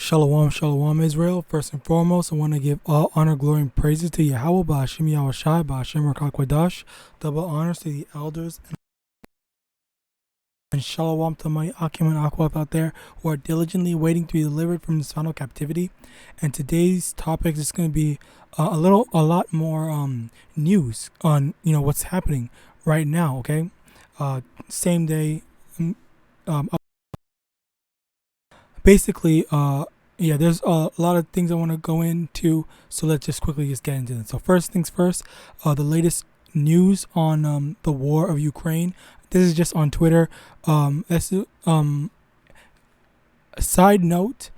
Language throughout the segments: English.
Shalom, shalom, Israel. First and foremost, I want to give all honor, glory, and praises to YAHAWAH, YAHAWASHI, double honors to the elders, and shalom to my Akim and Akwaf out there who are diligently waiting to be delivered from this final captivity. And today's topic is going to be a lot more news on what's happening right now. Okay, same day. Um, Basically, yeah, there's a lot of things I want to go into, so let's just quickly just get into it. So first things first, the latest news on the war of Ukraine. This is just on Twitter. A side note,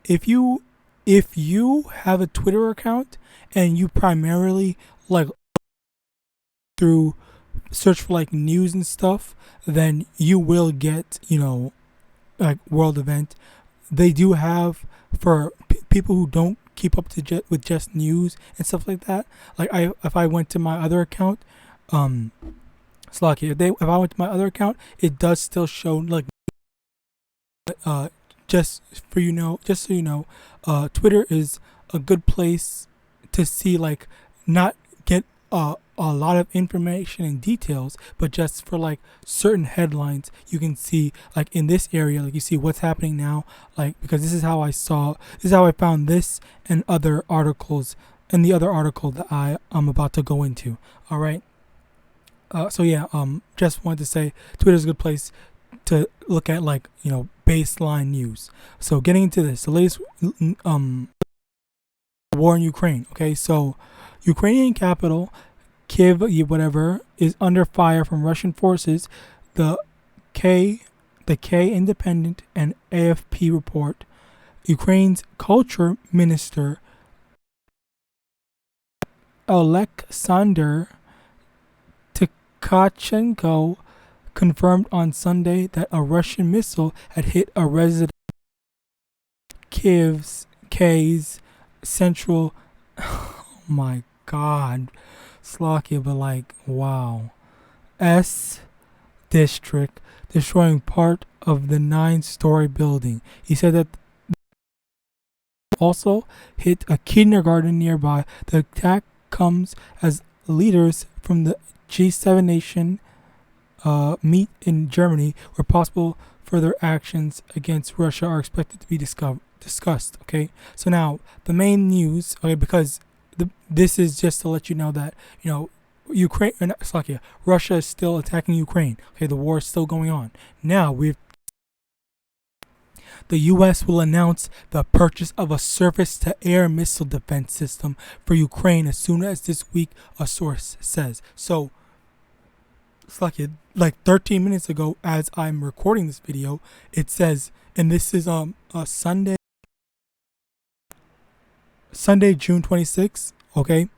if you have a Twitter account and you primarily like through search for like news and stuff, then you will get like world event. They do have for people who don't keep up to with just news and stuff like that. Like if I went to my other account, Slocky, if I went to my other account, it does still show like just so you know, Twitter is a good place to see, like, not get a lot of information and details, but just for like certain headlines you can see, like in this area, like you see what's happening now, like, because this is how I found this and other articles and the other article that I am about to go into. All right. So yeah, just wanted to say Twitter is a good place to look at, like, baseline news. So getting into this, the latest war in Ukraine. Okay, so Ukrainian capital Kiev, whatever, is under fire from Russian forces. The K Independent and AFP report. Ukraine's culture minister Alexander Tkachenko confirmed on Sunday that a Russian missile had hit a resident Kiev's central. Oh my God. Slocky, but like, wow. S district, destroying part of the 9-story building. He said that also hit a kindergarten nearby. The attack comes as leaders from the G7 nation meet in Germany, where possible further actions against Russia are expected to be discussed. Okay, so now the main news. Okay, because this is just to let you know that Ukraine, Slovakia, Russia is still attacking Ukraine. Okay, the war is still going on. Now the U.S. will announce the purchase of a surface-to-air missile defense system for Ukraine as soon as this week, a source says. So, Slovakia, like 13 minutes ago, as I'm recording this video, it says, and this is a Sunday, June 26th, okay?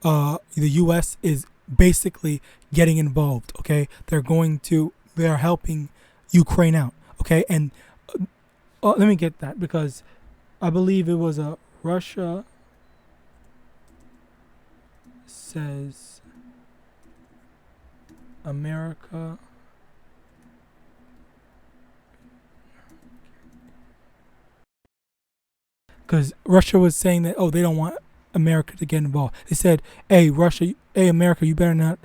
The U.S. is basically getting involved, okay? They're helping Ukraine out, okay? And let me get that, because I believe it was Russia says America. Because Russia was saying that, they don't want America to get involved. They said, hey, Russia, hey, America, you better not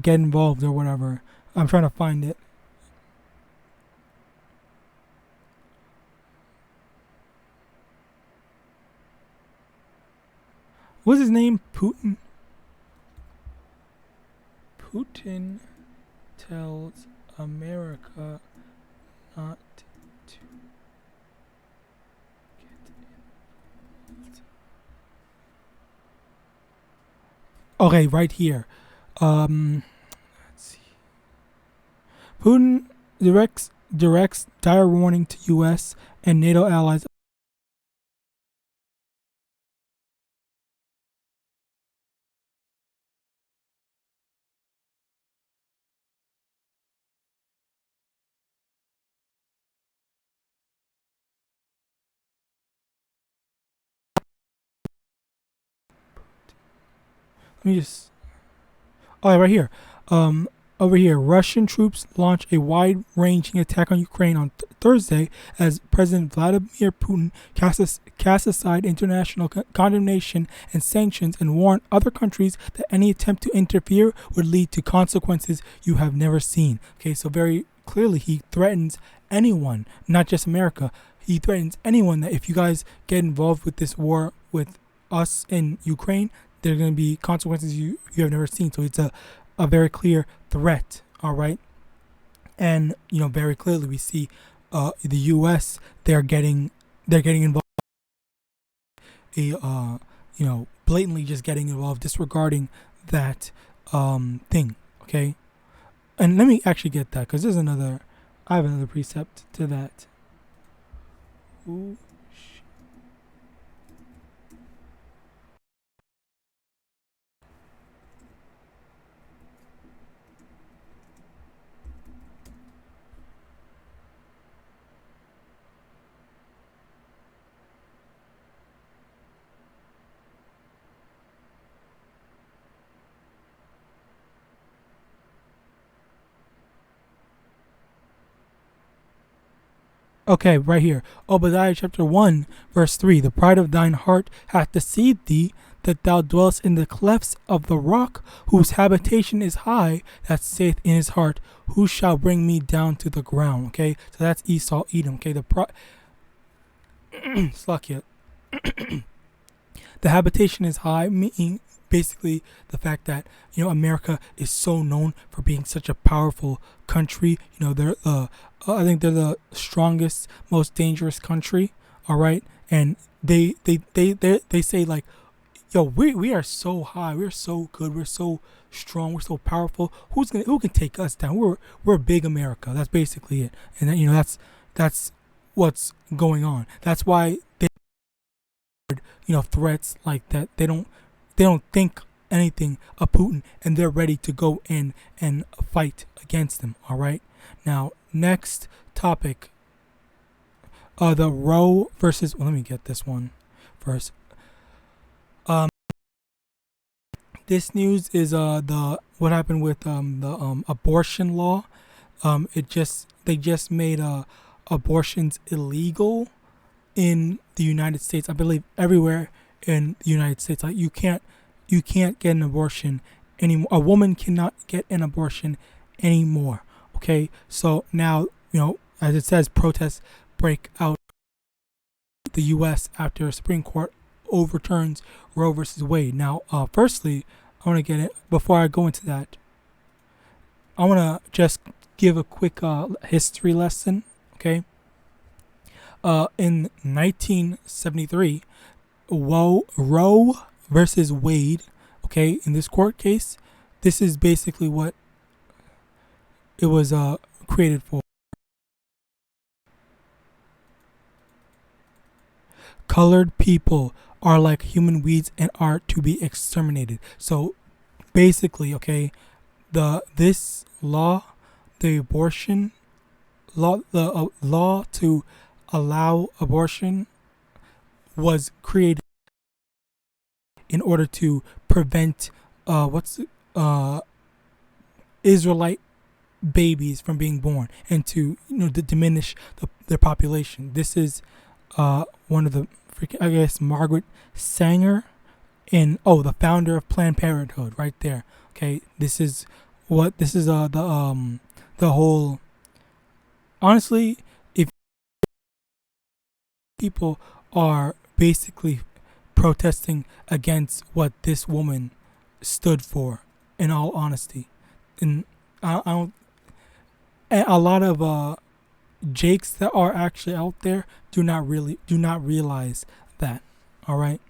get involved or whatever. I'm trying to find it. What's his name? Putin? Putin tells America not to get involved. Okay, right here. Let's see. Putin directs dire warning to U.S. and NATO allies. Let me just. Oh, right here. over here, Russian troops launch a wide-ranging attack on Ukraine on Thursday as President Vladimir Putin cast aside international condemnation and sanctions and warned other countries that any attempt to interfere would lead to consequences you have never seen. Okay, so very clearly he threatens anyone, not just America. He threatens anyone that if you guys get involved with this war with us in Ukraine, there are going to be consequences you have never seen. So it's a very clear threat, all right? And very clearly we see the U.S. they're getting involved, blatantly just getting involved, disregarding that thing, okay? And let me actually get that because I have another precept to that. Ooh. Okay, right here. Obadiah chapter 1, verse 3. The pride of thine heart hath deceived thee, that thou dwellest in the clefts of the rock, whose habitation is high, that saith in his heart, who shall bring me down to the ground? Okay, so that's Esau, Edom. Okay, Slakia. The habitation is high, meaning basically the fact that America is so known for being such a powerful country. They're I think they're the strongest, most dangerous country. All right, and they say like, yo, we are so high, we're so good, we're so strong, we're so powerful. Who can take us down? We're big America. That's basically it, and then, that's what's going on. That's why they threats like that. They don't think anything of Putin, and they're ready to go in and fight against them. All right. Now, next topic. The Roe versus. Well, let me get this one first. This news is what happened with the abortion law. They just made abortions illegal in the United States. I believe everywhere in the United States. Like you can't get an abortion anymore. A woman cannot get an abortion anymore. Okay, so now as it says, protests break out in the U.S. after Supreme Court overturns Roe versus Wade. Now, firstly, I want to get it before I go into that. I want to just give a quick history lesson. Okay. In 1973, Roe versus Wade. Okay, in this court case, this is basically what it was created for. Colored people are like human weeds and are to be exterminated. So basically, okay, this law, the abortion law, the law to allow abortion was created in order to prevent Israelite babies from being born and to diminish their population. This is one of the Margaret Sanger the founder of Planned Parenthood right there. Okay, this is the whole. Honestly, if people are basically protesting against what this woman stood for, in all honesty, and I don't. And a lot of Jakes that are actually out there do not realize that. All right.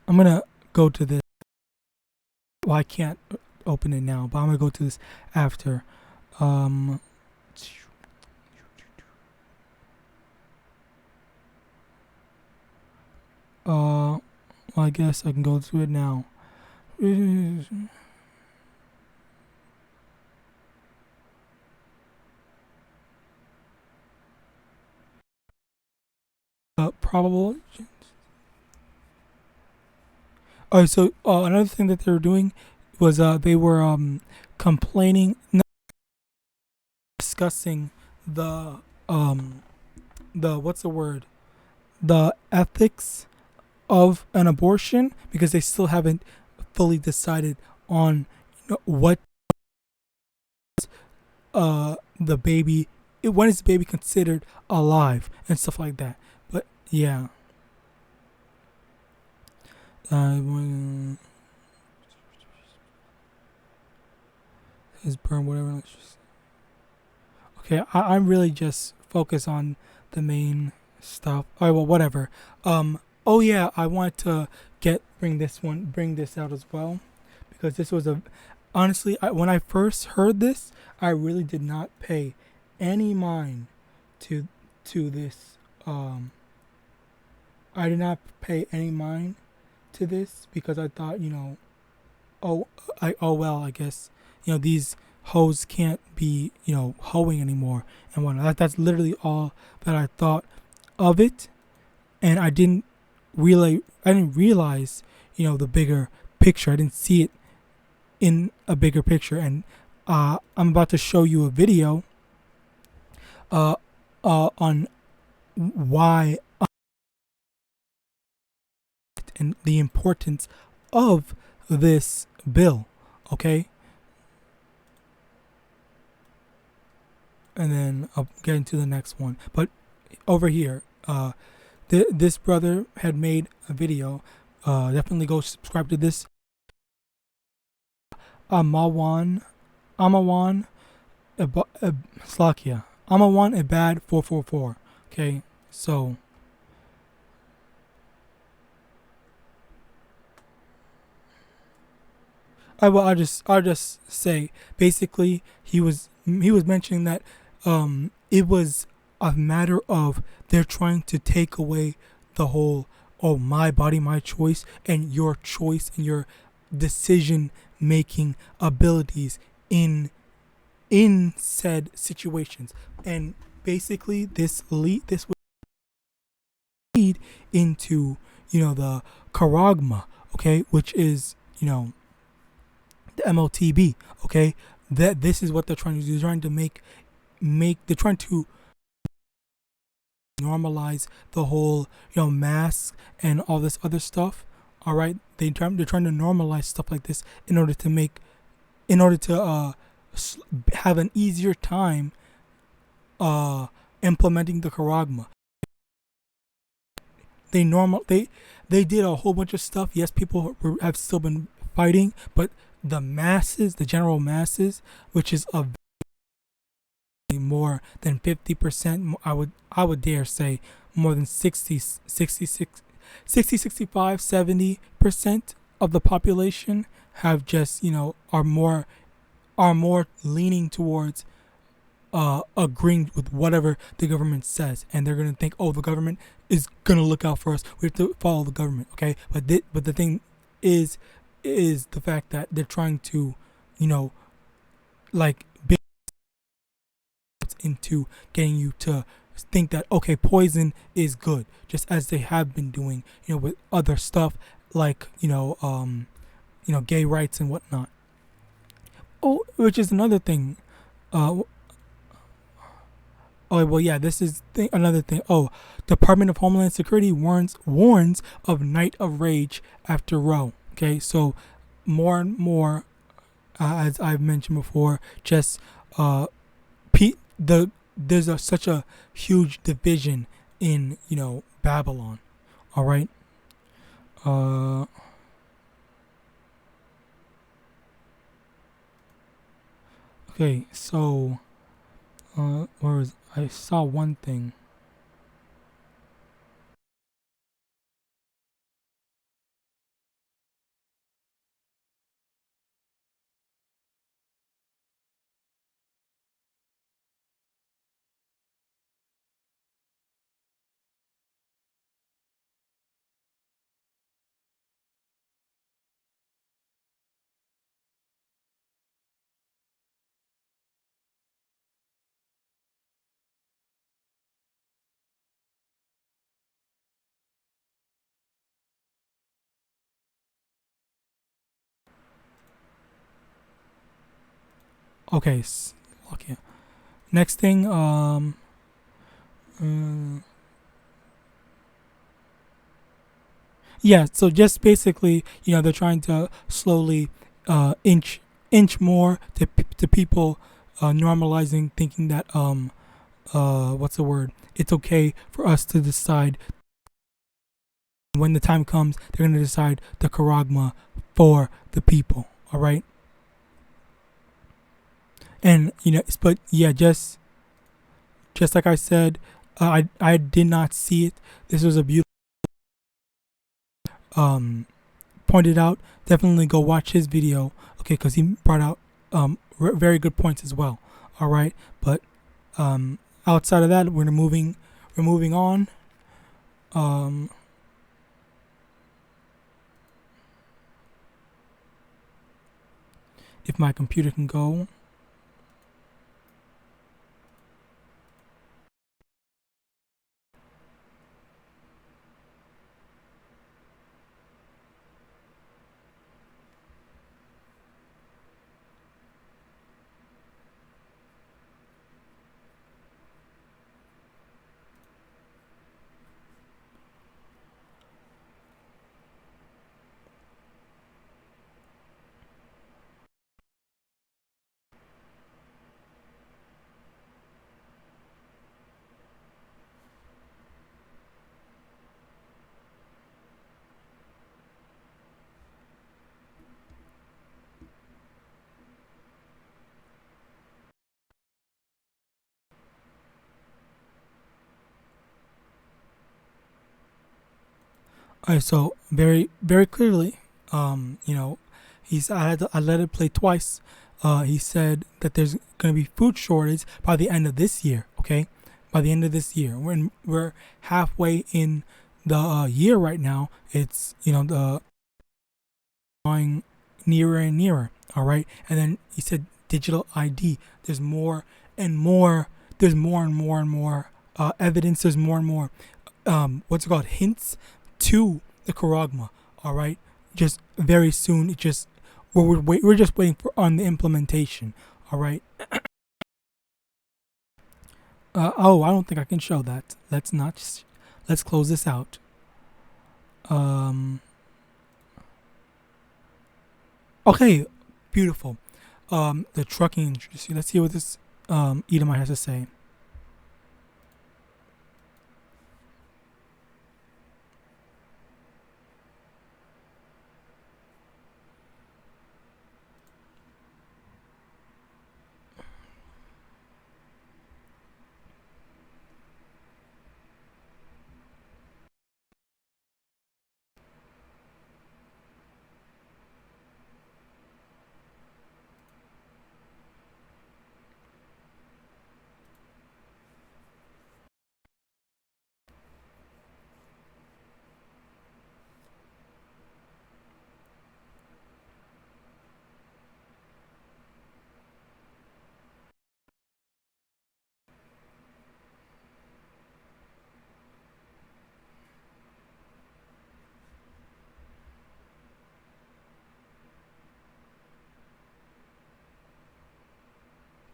I'm gonna go to this. Well, I can't open it now, but I'm gonna go to this after. Well, I guess I can go to it now. Probable. Alright, so another thing that they were doing was they were complaining, discussing um the what's the word, the ethics of an abortion, because they still haven't fully decided on what the baby, when is the baby considered alive and stuff like that. But yeah, his burn whatever. Let's just, okay, I'm really just focused on the main stuff. Oh well, whatever. Oh yeah, I want to bring this out as well, because this was a, honestly, when I first heard this, I really did not pay any mind to this. I did not pay any mind to this because I thought, oh well, I guess these hoes can't be hoeing anymore and whatnot. That's literally all that I thought of it, and I didn't realize the bigger picture. I didn't see it in a bigger picture, and I'm about to show you a video on why and the importance of this bill, okay? And then I'll get into the next one. But over here, this brother had made a video. Definitely go subscribe to this. Amawan, Slakia. Amawan Ibad 444. Okay, so I'll just say basically he was mentioning that it was a matter of they're trying to take away the whole, oh, my body, my choice, and your choice and your decision making abilities in said situations. And basically this would lead into the charagma, okay, which is the MOTB, okay. That this is what they're trying to do. They're trying to they're trying to normalize the whole mask and all this other stuff. All right, they're trying to normalize stuff like this in order to have an easier time implementing the charagma. They did a whole bunch of stuff. Yes, people have still been fighting, but the masses, the general masses, which is a more than 50%, I would dare say more than 65, 70% of the population have just are more leaning towards agreeing with whatever the government says, and they're gonna think, oh, the government is gonna look out for us, we have to follow the government, okay. But the thing is the fact that they're trying to like into getting you to think that, okay, poison is good, just as they have been doing with other stuff like gay rights and whatnot. Oh, which is another thing. Oh well, yeah. This is another thing. Oh, Department of Homeland Security warns of night of rage after Roe. Okay, so more and more, as I've mentioned before, just there's such a huge division in Babylon. All right. Okay, so I saw one thing. Okay, okay. Next thing, yeah. So just basically, they're trying to slowly inch more to people normalizing, thinking that what's the word? It's okay for us to decide when the time comes. They're gonna decide the charagma for the people. All right. And but yeah, just like I said, I did not see it. This was a beautiful pointed out. Definitely go watch his video, okay, because he brought out very good points as well. All right, but outside of that, we're moving on. If my computer can go. All right, so very clearly, I let it play twice. He said that there's going to be food shortage by the end of this year. Okay, by the end of this year, we're halfway in the year right now. It's the drawing nearer and nearer. All right, and then he said digital ID. There's more and more. There's more and more and more evidence. There's more and more what's it called, hints to the charagma. All right, just very soon. It just we're just waiting for on the implementation. All right. Oh, I don't think I can show that. Let's close this out. Okay, beautiful. The trucking industry. Let's see what this Edomite has to say.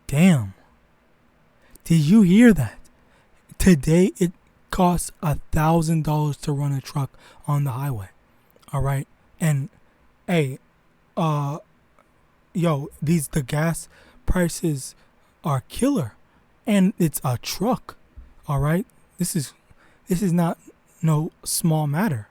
Damn. Did you hear that? Today it costs $1,000 to run a truck on the highway. All right, and hey, uh, the gas prices are killer, and it's a truck. All right, this is not no small matter.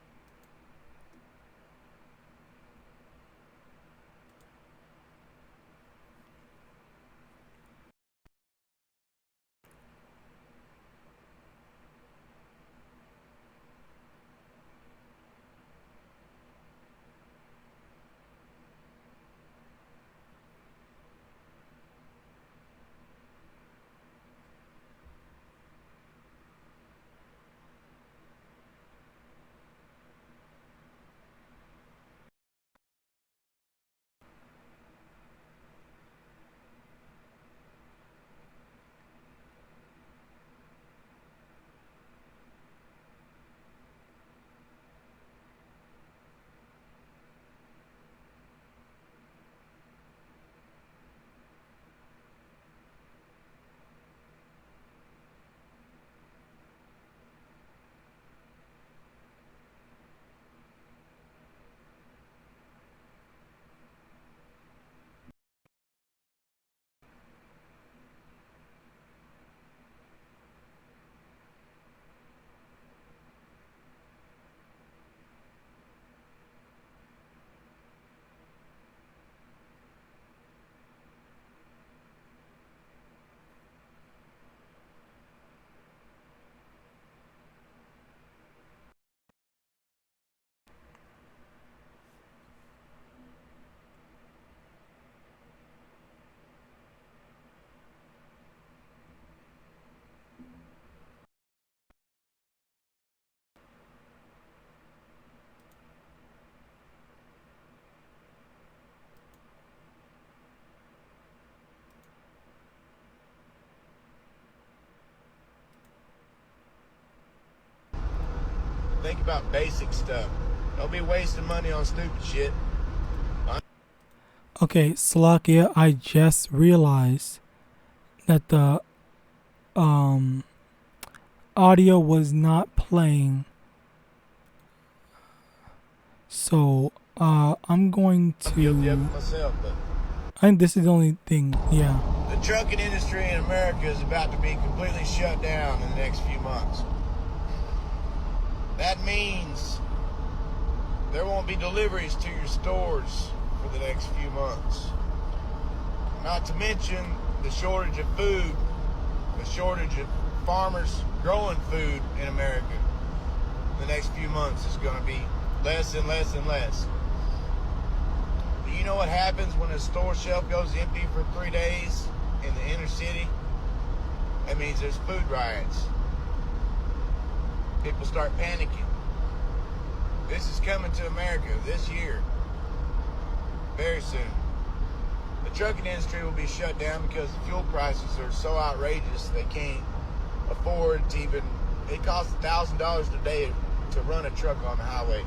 Think about basic stuff. Don't be wasting money on stupid shit. Okay, Salakia, I just realized that the audio was not playing. So I'm going to. I'm guilty of it myself, but I think this is the only thing. Yeah. the trucking industry in America is about to be completely shut down in the next few months. That means there won't be deliveries to your stores for the next few months. Not to mention the shortage of food, the shortage of farmers growing food in America. The next few months is going to be less and less and less. Do you know what happens when a store shelf goes empty for 3 days in the inner city? That means there's food riots. People start panicking. This is coming to America this year. Very soon. The trucking industry will be shut down because the fuel prices are so outrageous they can't afford to even. It costs $1,000 a day to run a truck on the highway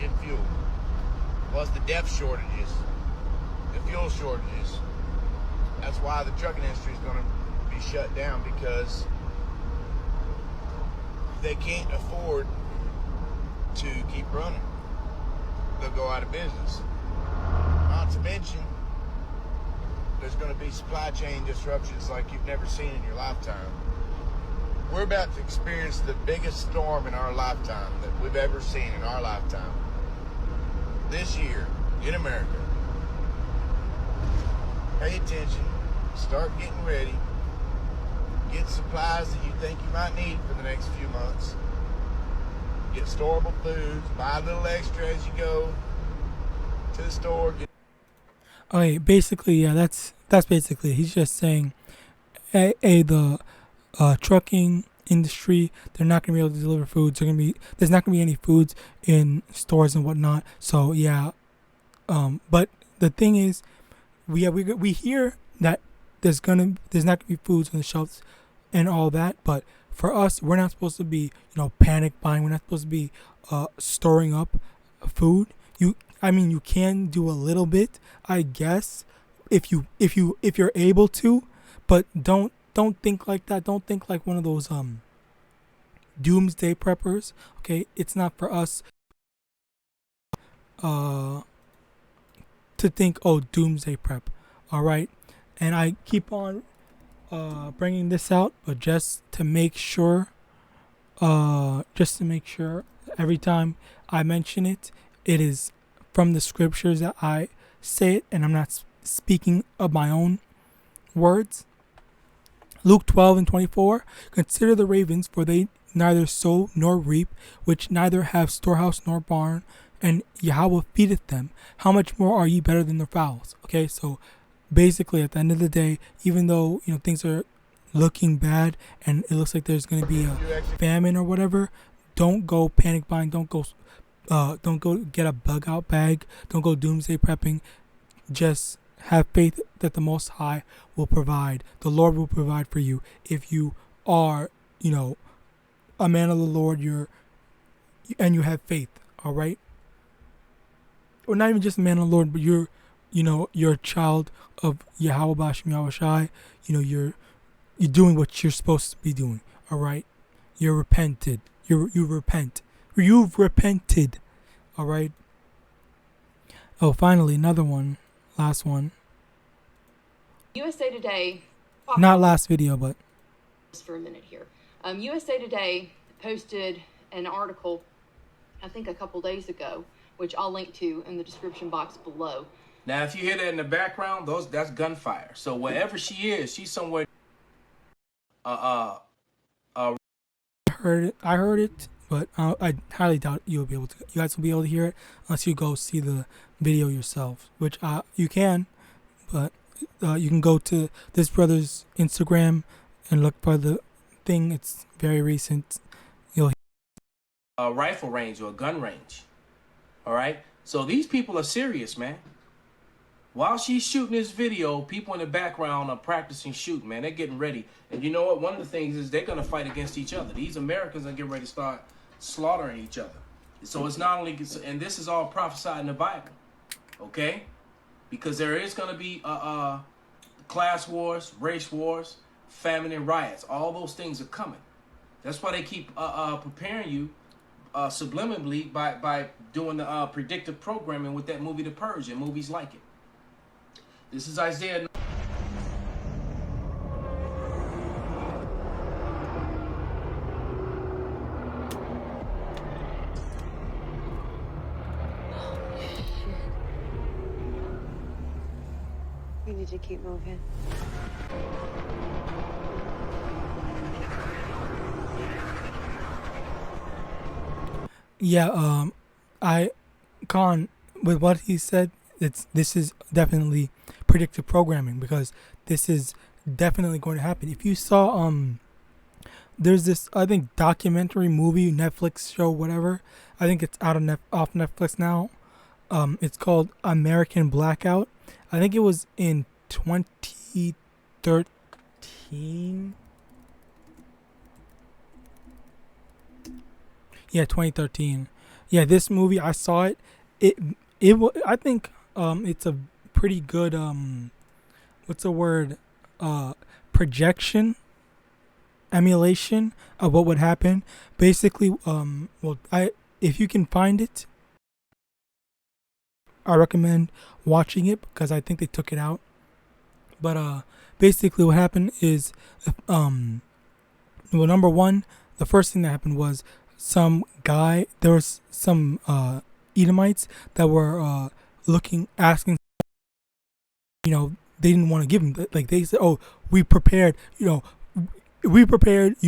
in fuel. Plus the depth shortages, the fuel shortages. That's why the trucking industry is going to be shut down, because they can't afford to keep running. They'll go out of business. Not to mention, there's going to be supply chain disruptions like you've never seen in your lifetime. We're about to experience the biggest storm in our lifetime that we've ever seen in our lifetime. This year in America. Pay attention. Start getting ready. Get supplies that you think you might need for the next few months. Get storable foods. Buy a little extra as you go to the store. Okay, basically, yeah, that's basically. He's just saying, the trucking industry, they're not gonna be able to deliver foods. There's not gonna be any foods in stores and whatnot. So yeah, but the thing is, we hear that there's not gonna be foods on the shelves and all that. But for us, we're not supposed to be panic buying. We're not supposed to be storing up food. You can do a little bit, I guess, if you're able to, but don't think like that. Don't think like one of those doomsday preppers. Okay, it's not for us to think, oh, doomsday prep. All right, and I keep on bringing this out, but just to make sure, every time I mention it, it is from the scriptures that I say it, and I'm not speaking of my own words. Luke 12:24, consider the ravens, for they neither sow nor reap, which neither have storehouse nor barn, and Yahweh feedeth them. How much more are ye better than the fowls? Okay, so basically at the end of the day, even though things are looking bad and it looks like there's going to be a famine or whatever, don't go panic buying. Don't go get a bug out bag. Don't go doomsday prepping. Just have faith that the Most High will provide. The Lord will provide for you if you are, a man of the Lord. And you have faith. All right. Or not even just a man of the Lord, but you're a child of YAHAWASHI. You're doing what you're supposed to be doing. All right. You're repented. You repent. You've repented. All right. Oh, finally, another one. Last one. USA Today. Not last video, but. Just for a minute here. USA Today posted an article, I think a couple days ago, which I'll link to in the description box below. Now, if you hear that in the background, that's gunfire. So wherever she is, she's somewhere. I heard it, but I highly doubt you guys will be able to hear it unless you go see the video yourself, which you can, but you can go to this brother's Instagram and look for the thing. It's very recent. You'll hear a rifle range or a gun range. All right. So these people are serious, man. While she's shooting this video, people in the background are practicing shooting, man. They're getting ready. And you know what? One of the things is they're going to fight against each other. These Americans are getting ready to start slaughtering each other. So it's not only, and this is all prophesied in the Bible, okay? Because there is going to be class wars, race wars, famine, and riots. All those things are coming. That's why they keep preparing you subliminally by doing the predictive programming with that movie, The Purge, and movies like it. This is Isaiah. We need to keep moving. Yeah, with what he said, this is definitely predictive programming, because this is definitely going to happen. If you saw there's this, I think, documentary movie, Netflix show, whatever. I think it's out of off Netflix now. It's called American Blackout. I think it was in 2013. Yeah, 2013. Yeah, this movie, I saw it. I think it's a pretty good what's the word? Projection, emulation of what would happen. Basically, if you can find it, I recommend watching it, because I think they took it out. But basically what happened is, number one, the first thing that happened was there was some Edomites that were asking, they didn't want to give them, like they said, oh, we prepared, you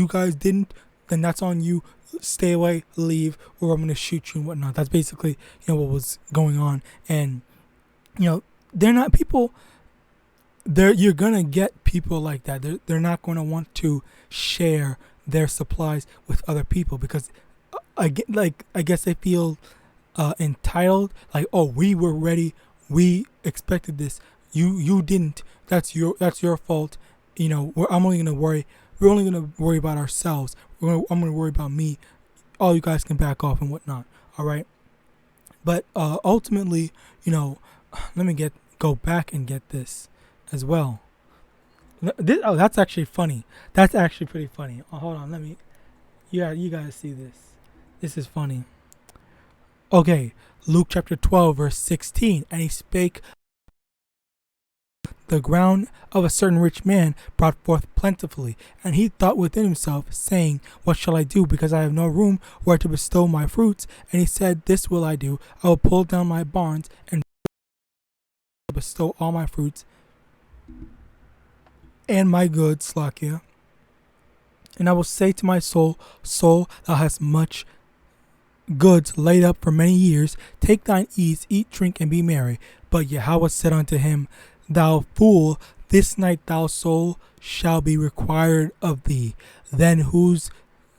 guys didn't, then that's on you, stay away, leave, or I'm going to shoot you and whatnot. That's basically, what was going on. And, they're not people, you're going to get people like that. They're not going to want to share their supplies with other people, because I guess they feel entitled, like, oh, we were ready, we expected this, you didn't, that's your fault. We're only gonna worry about ourselves. I'm gonna worry about me. All you guys can back off and whatnot. All right. But ultimately, let me go back and get this as well. That's actually funny. That's actually pretty funny. Oh, hold on, you guys see this. This is funny. Okay, Luke chapter 12, verse 16. And he spake, the ground of a certain rich man brought forth plentifully. And he thought within himself, saying, what shall I do, because I have no room where to bestow my fruits? And he said, this will I do. I will pull down my barns and bestow all my fruits and my goods, Slakia. And I will say to my soul, soul, thou hast much goods laid up for many years. Take thine ease, eat, drink, and be merry. But Yahweh said unto him, thou fool, this night thou soul shall be required of thee. Then whose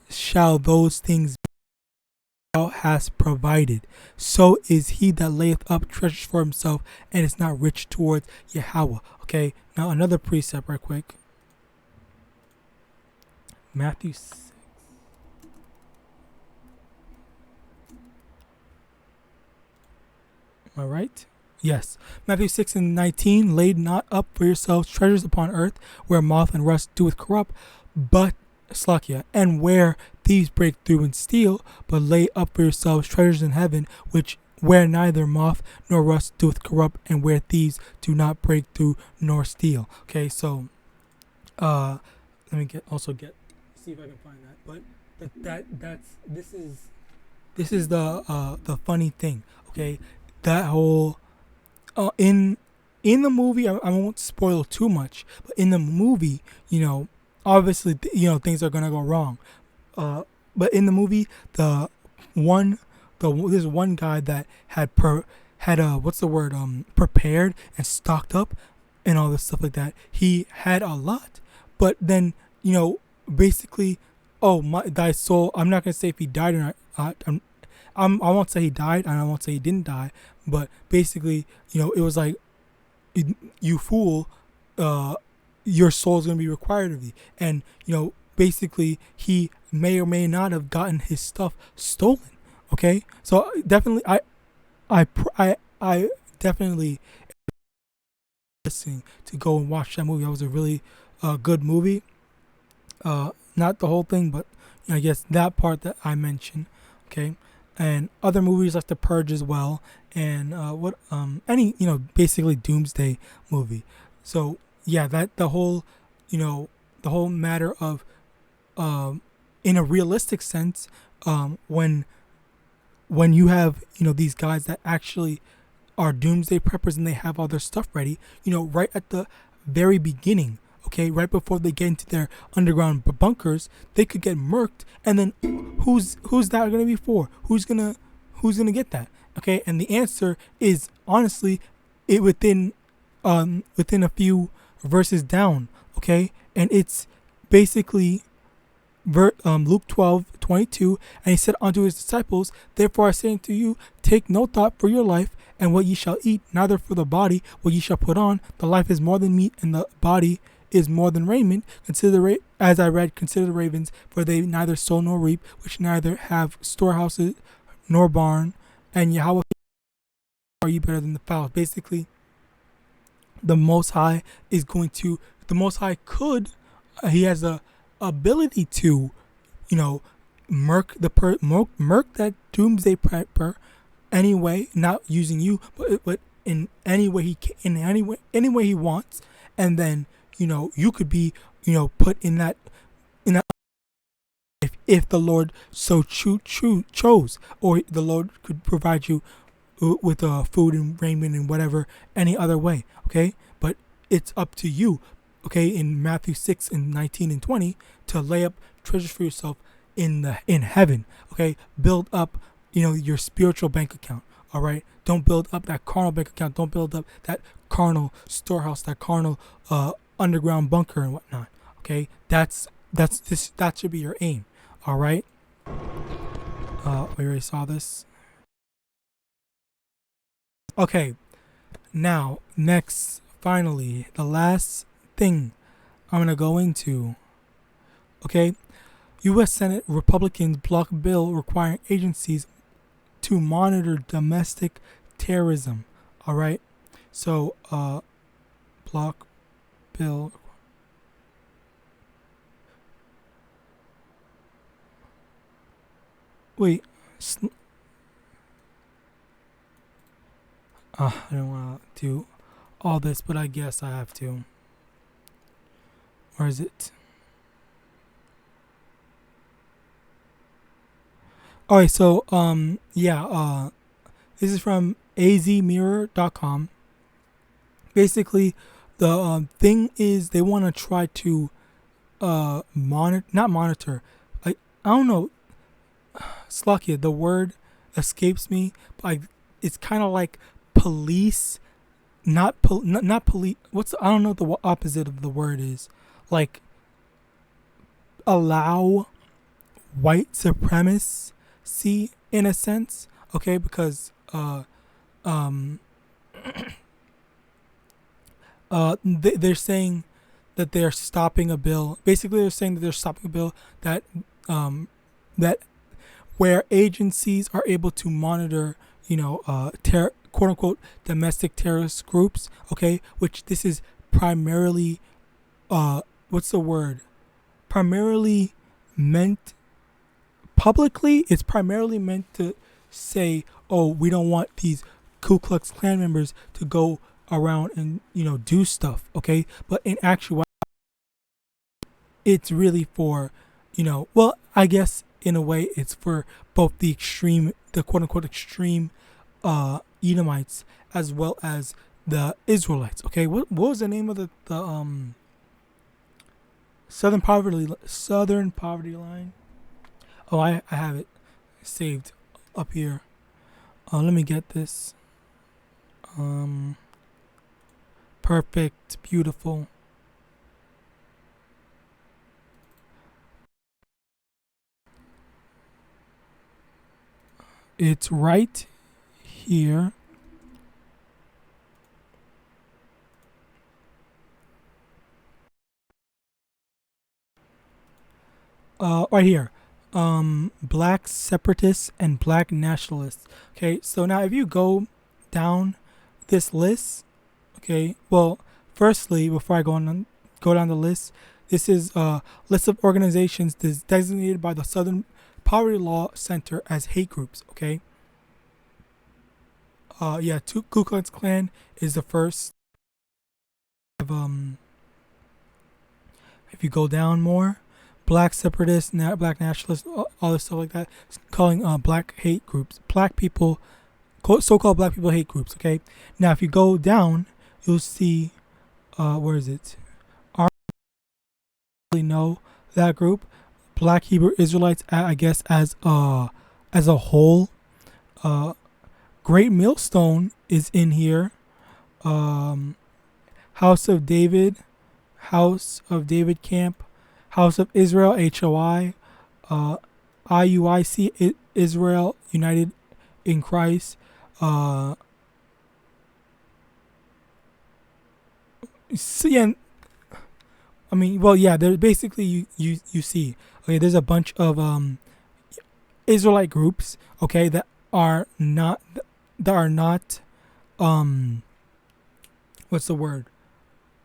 shall those things be thou hast provided? So is he that layeth up treasures for himself and is not rich towards Yahweh. Okay, now another precept right quick. Matthew 6. Am I right? Yes. Matthew 6:19. Lay not up for yourselves treasures upon earth, where moth and rust doeth corrupt, but Slakia, and where thieves break through and steal, but lay up for yourselves treasures in heaven, where neither moth nor rust doeth corrupt, and where thieves do not break through nor steal. Okay, so let me see if I can find that. But this is the funny thing. Okay, that whole in the movie, I won't spoil too much, but in the movie, obviously, things are gonna go wrong. But in the movie, there's one guy that had prepared and stocked up and all this stuff like that. He had a lot, but then basically, thy soul. I'm not gonna say if he died or not. I won't say he died, and I won't say he didn't die. But basically, it was like you fool, your soul's going to be required of thee. And, basically, he may or may not have gotten his stuff stolen. Okay? So definitely, I definitely listening to go and watch that movie. That was a really good movie. Not the whole thing, but I guess that part that I mentioned. Okay? And other movies like The Purge as well, and any basically doomsday movie. So yeah, that the whole matter of in a realistic sense, when you have these guys that actually are doomsday preppers and they have all their stuff ready, right at the very beginning. Okay, right before they get into their underground bunkers, they could get murked, and then who's that gonna be for? Who's gonna get that? Okay, and the answer is honestly, within a few verses down. Okay, and it's basically Luke 12:22, and he said unto his disciples, therefore I say unto you, take no thought for your life and what ye shall eat, neither for the body what ye shall put on. The life is more than meat, and the body is more than raiment. Consider the ravens, for they neither sow nor reap, which neither have storehouses nor barn, and Yahweh are ye better than the fowls. Basically, the Most High he has the ability to, murk that doomsday prepper anyway, not using you, but in any way any way he wants, and then you could be, put in that if the Lord so chose, or the Lord could provide you with food and raiment and whatever any other way. Okay, but it's up to you. Okay, in Matthew 6:19 and 20, to lay up treasures for yourself in heaven. Okay, build up your spiritual bank account. All right, don't build up that carnal bank account. Don't build up that carnal storehouse, that carnal underground bunker and whatnot. Okay, that should be your aim. All right. We already saw this. Okay, now next, finally, the last thing I'm gonna go into. Okay, U.S. Senate Republicans block bill requiring agencies to monitor domestic terrorism. All right, so block bill. Wait, I don't want to do all this, but I guess I have to. Where is it? Alright, so this is from azmirror.com. Basically, the thing is they want to try to not monitor. I don't know. Slakia, the word escapes me. But it's kind of like police, not police. I don't know what the opposite of the word is. Like, allow white supremacy in a sense. Okay, because they're saying that they're stopping a bill. Basically, they're saying that they're stopping a bill that where agencies are able to monitor, quote unquote domestic terrorist groups. Okay, which this is primarily, what's the word? Primarily meant publicly. It's primarily meant to say, oh, we don't want these Ku Klux Klan members to go around and do stuff. Okay, but in actuality, it's really for, well, I guess in a way it's for both the quote unquote extreme Edomites as well as the Israelites. Okay, what was the name of the Southern poverty line? Oh, I have it saved up here. Let me get this. Perfect, beautiful. It's right here. right here. Black separatists and black nationalists. Okay, so now if you go down this list, okay, well, firstly, before I go down the list, this is a list of organizations designated by the Southern Poverty Law Center as hate groups. Okay. Yeah, Ku Klux Klan is the first. If you go down more, black separatists, black nationalists, all this stuff like that, calling black hate groups, black people, so-called black people hate groups. Okay. Now, if you go down, you'll see, where is it? I don't really know that group. Black Hebrew Israelites, I guess, as a whole. Great Millstone is in here. House of David Camp, House of Israel, HOI, IUIC, Israel United in Christ, yeah, I mean, well, yeah, there's basically you see, okay, there's a bunch of Israelite groups, okay, that are not what's the word?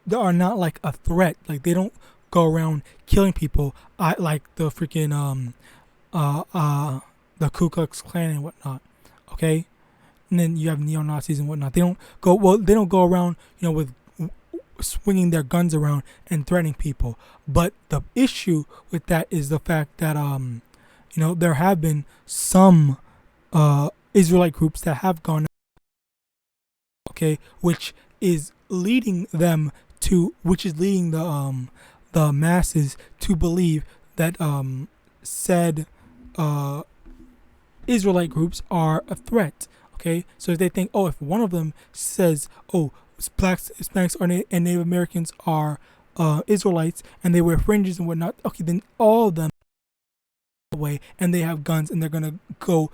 They are not like a threat. Like, they don't go around killing people. Like the freaking the Ku Klux Klan and whatnot. Okay, and then you have neo-Nazis and whatnot. They don't go around, with swinging their guns around and threatening people. But the issue with that is the fact that there have been some Israelite groups that have gone, okay, which is leading the masses to believe that said Israelite groups are a threat. Okay, so if they think, if one of them says, blacks, Hispanics, and Native Americans are Israelites and they wear fringes and whatnot, okay, then all of them away and they have guns and they're gonna go,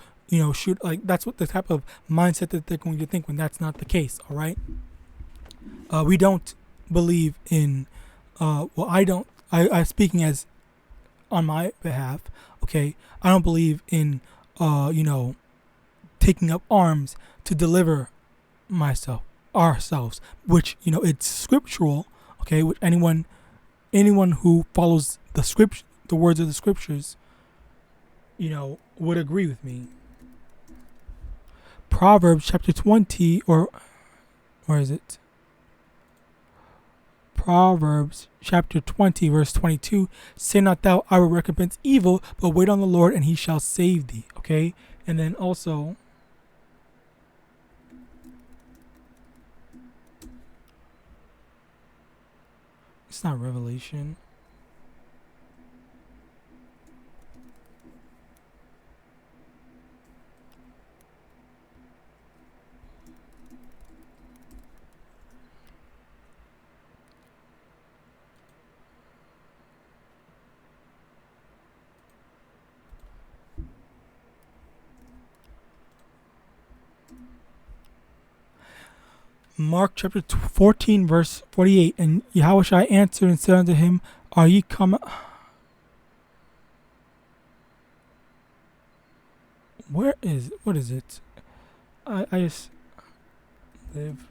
shoot. Like, that's what the type of mindset that they're going to think, when that's not the case. All right. We don't believe in, I don't, I speaking as on my behalf, okay, I don't believe in, taking up arms to deliver ourselves, which, it's scriptural, okay, which anyone who follows the words of the scriptures, would agree with me. Proverbs chapter 20, or where is it? Proverbs chapter 20, verse 22. Say not thou, I will recompense evil, but wait on the Lord, and he shall save thee. Okay? And then also, it's not Revelation. Mark chapter 14, verse 48. And Yahawashi answered and said unto him, are ye come? What is it? I just live.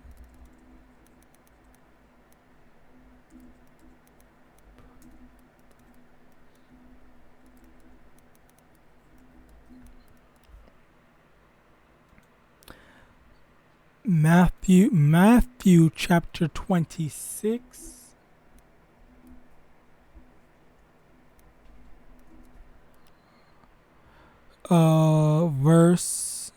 Matthew chapter 26. Verse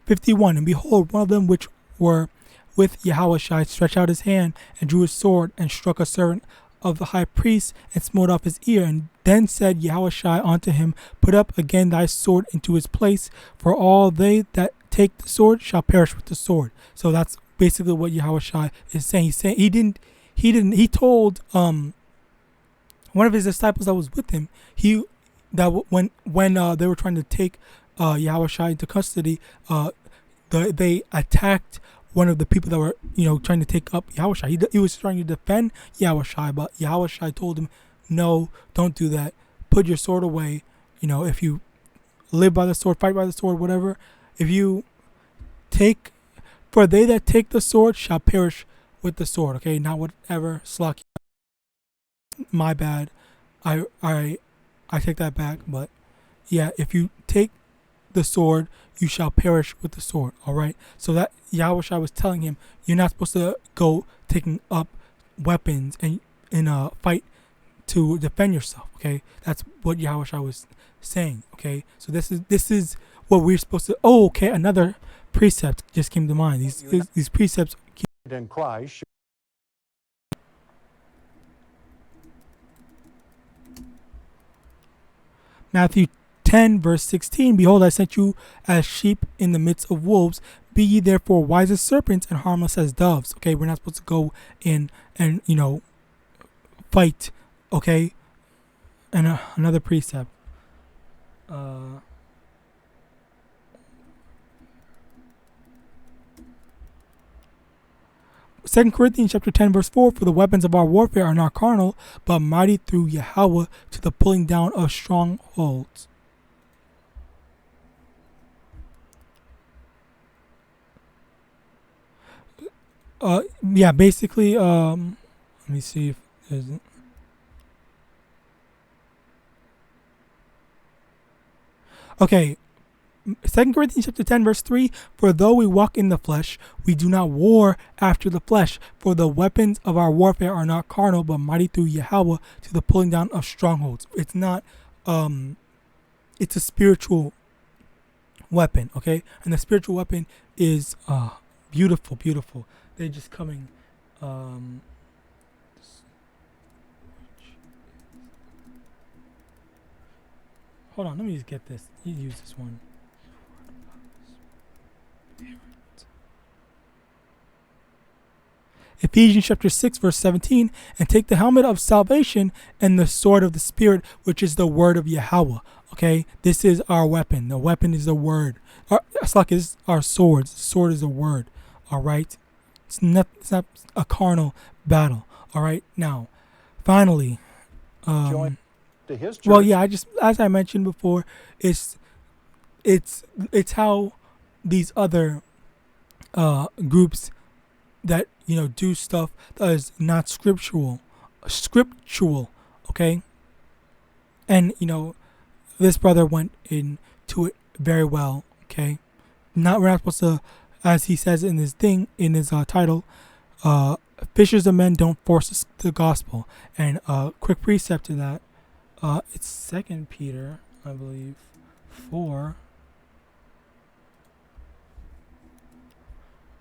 51. And behold, one of them which were with Yahawashi stretched out his hand and drew his sword and struck a servant of the high priest and smote off his ear. And then said Yahawashi unto him, put up again thy sword into his place, for all they that take the sword shall perish with the sword. So that's basically what Yahawashi is saying. He's saying he told one of his disciples that was with him, when they were trying to take Yahawashi into custody, they attacked one of the people that were trying to take up Yahawashi. He was trying to defend Yahawashi, but Yahawashi told him, no, don't do that. Put your sword away. You know, if you live by the sword, fight by the sword, whatever. If you take, for they that take the sword shall perish with the sword. Okay, not whatever. Slucky. My bad. I take that back. But yeah, if you take the sword, you shall perish with the sword. All right. So that Yahawashi was telling him, you're not supposed to go taking up weapons and in a fight to defend yourself. Okay, that's what Yahawashi was saying. Okay, so this is what we're supposed to. Oh, okay, another precept just came to mind. These precepts. And Christ. Matthew 10 verse 16. Behold, I sent you as sheep in the midst of wolves. Be ye therefore wise as serpents and harmless as doves. Okay, we're not supposed to go in and fight. Okay, and another precept. 2 Corinthians chapter 10 verse 4, for the weapons of our warfare are not carnal, but mighty through Yahawah to the pulling down of strongholds. Yeah, basically, let me see if there's... Okay, 2 Corinthians chapter 10 verse 3, for though we walk in the flesh, we do not war after the flesh, for the weapons of our warfare are not carnal, but mighty through Yahawah to the pulling down of strongholds. It's not, it's a spiritual weapon, okay? And the spiritual weapon is beautiful, beautiful. They're just coming, hold on, let me just get this. You use this one. Ephesians chapter 6 verse 17, and take the helmet of salvation and the sword of the Spirit, which is the word of Yahawah. Okay, this is our weapon. The weapon is the word. It's like it's our swords. The sword is a word. All right, it's not a carnal battle. All right, now, finally, Join to his church. well, yeah, as I mentioned before, it's how these other groups that do stuff that is not scriptural, okay? And this brother went into it very well, okay? We're not supposed to, as he says in his title, fishers of men don't force the gospel. And quick precept to that, it's 2 Peter, I believe, 4.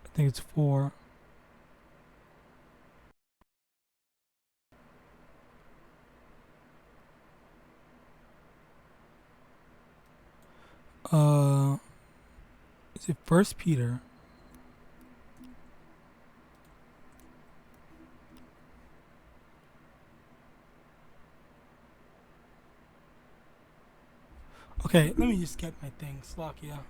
I think it's 4. Is it 1 Peter? Okay, let me just get my thing. Slovakia.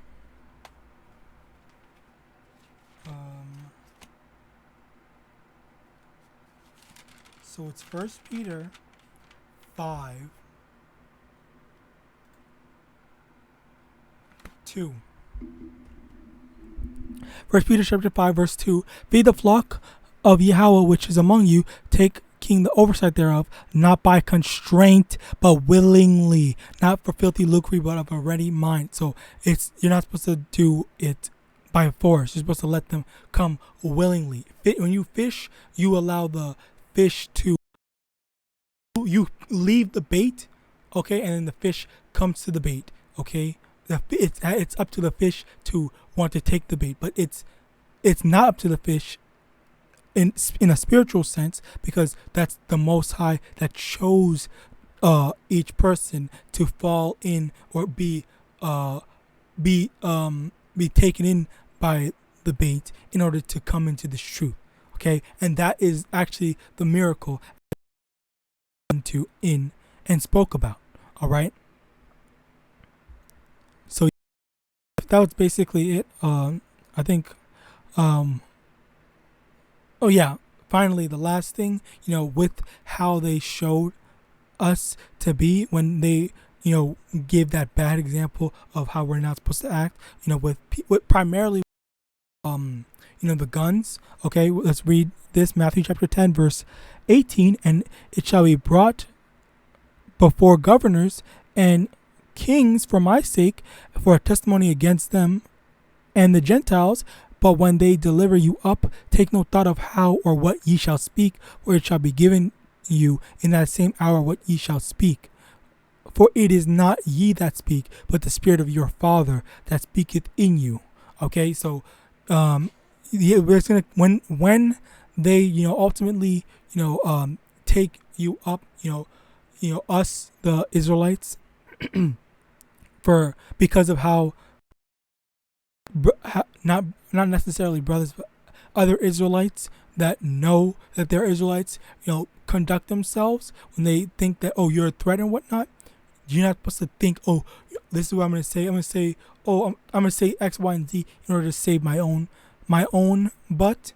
So it's 1 Peter 5. 2. 1 Peter chapter 5 verse 2. Feed the flock of Yahawah which is among you, taking the oversight thereof, not by constraint, but willingly, not for filthy lucre, but of a ready mind. So you're not supposed to do it by force. You're supposed to let them come willingly. When you fish, you allow the fish to, you leave the bait, okay, and then the fish comes to the bait, okay. It's up to the fish to want to take the bait, but it's not up to the fish in a spiritual sense, because that's the Most High that chose each person to fall in or be taken in by the bait in order to come into this truth, okay. And that is actually the miracle and spoke about. All right. So that was basically it. I think. Oh yeah. Finally, the last thing, with how they showed us to be when they, give that bad example of how we're not supposed to act, with primarily, the guns. Okay, let's read this, Matthew chapter 10, verse 18. And it shall be brought before governors and kings for my sake, for a testimony against them and the Gentiles. But when they deliver you up, take no thought of how or what ye shall speak, for it shall be given you in that same hour what ye shall speak. For it is not ye that speak, but the Spirit of your Father that speaketh in you. Okay, so we're gonna, when they ultimately take you up, us the Israelites, because of how not necessarily brothers, but other Israelites that know that they're Israelites, conduct themselves when they think that, oh, you're a threat and whatnot. You're not supposed to think, oh, this is what I'm going to say. I'm going to say, oh, I'm going to say X, Y, and Z in order to save my own. But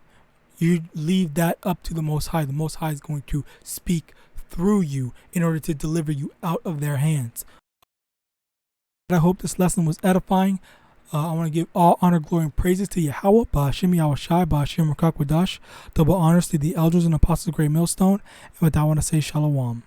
you leave that up to the Most High. The Most High is going to speak through you in order to deliver you out of their hands. I hope this lesson was edifying. I want to give all honor, glory, and praises to Yahawah, BAHASHI, YAHAWASHI, BAHASHI, double honors to the elders and apostles of Great Millstone. And with that, I want to say Shalom.